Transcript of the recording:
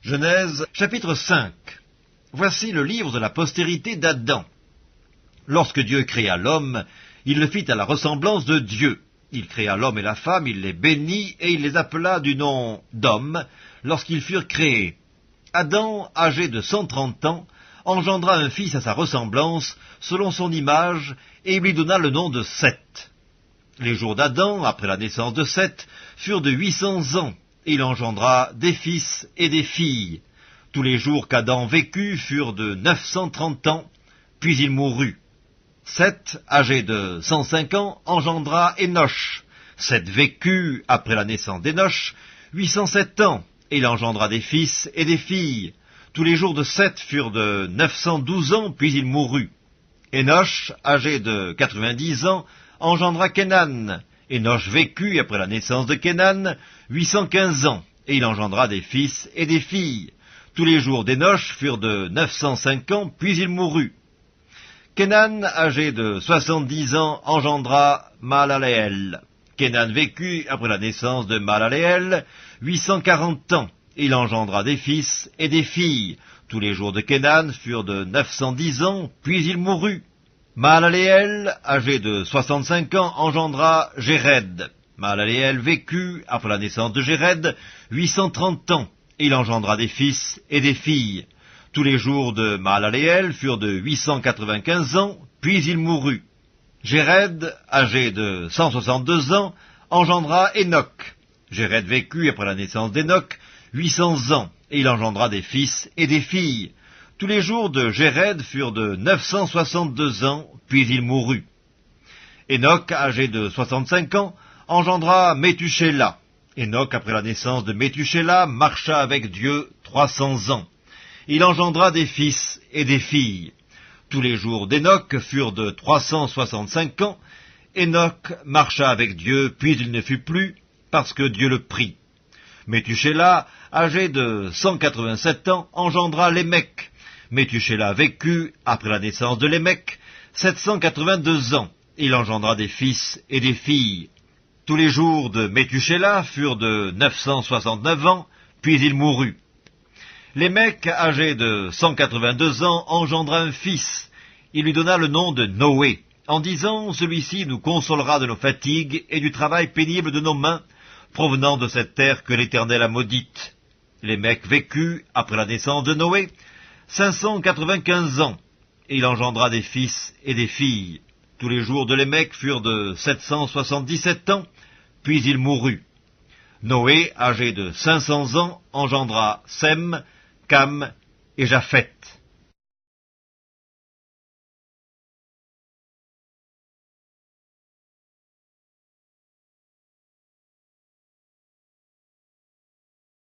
Genèse, chapitre 5. Voici le livre de la postérité d'Adam. Lorsque Dieu créa l'homme, il le fit à la ressemblance de Dieu. Il créa l'homme et la femme, il les bénit, et il les appela du nom d'hommes, lorsqu'ils furent créés. Adam, âgé de 130 ans, engendra un fils à sa ressemblance, selon son image, et il lui donna le nom de Seth. Les jours d'Adam, après la naissance de Seth, furent de 800 ans, et il engendra des fils et des filles. Tous les jours qu'Adam vécut furent de 930 ans, puis il mourut. Seth, âgé de 105 ans, engendra Énoch. Seth vécut, après la naissance d'Énoch, 807 ans, et il engendra des fils et des filles. Tous les jours de Seth furent de 912 ans, puis il mourut. Énoch, âgé de 90 ans, engendra Kénan. Énoch vécut, après la naissance de Kénan, 815 ans, et il engendra des fils et des filles. Tous les jours d'Énoch furent de 905 ans, puis il mourut. Kénan, âgé de 70 ans, engendra Mahalaleel. Kénan vécut, après la naissance de Mahalaleel, 840 ans, et il engendra des fils et des filles. Tous les jours de Kénan furent de 910 ans, puis il mourut. Mahalaleel, âgé de 65 ans, engendra Jéred. Mahalaleel vécut, après la naissance de Jéred, 830 ans, et il engendra des fils et des filles. Tous les jours de Mahalaleel furent de 895 ans, puis il mourut. Jéred, âgé de 162 ans, engendra Énoch. Jéred vécut, après la naissance d'Énoch, 800 ans, et il engendra des fils et des filles. Tous les jours de Jéred furent de 962 ans, puis il mourut. Énoch, âgé de 65 ans, engendra Métuséla. Énoch, après la naissance de Métuséla, marcha avec Dieu 300 ans. Il engendra des fils et des filles. Tous les jours d'Énoch furent de 365 ans. Énoch marcha avec Dieu, puis il ne fut plus, parce que Dieu le prit. Métuséla, âgé de 187 ans, engendra Lémec. Métuséla vécut, après la naissance de Lémec, 782 ans. Il engendra des fils et des filles. Tous les jours de Métuséla furent de 969 ans, puis il mourut. Lémec, âgé de 182 ans, engendra un fils. Il lui donna le nom de Noé, en disant « Celui-ci nous consolera de nos fatigues et du travail pénible de nos mains, provenant de cette terre que l'Éternel a maudite. » Lémec vécut, après la naissance de Noé, 595 ans, et il engendra des fils et des filles. Tous les jours de Lémec furent de 777 ans, puis il mourut. Noé, âgé de 500 ans, engendra Sem, Cam et Japheth.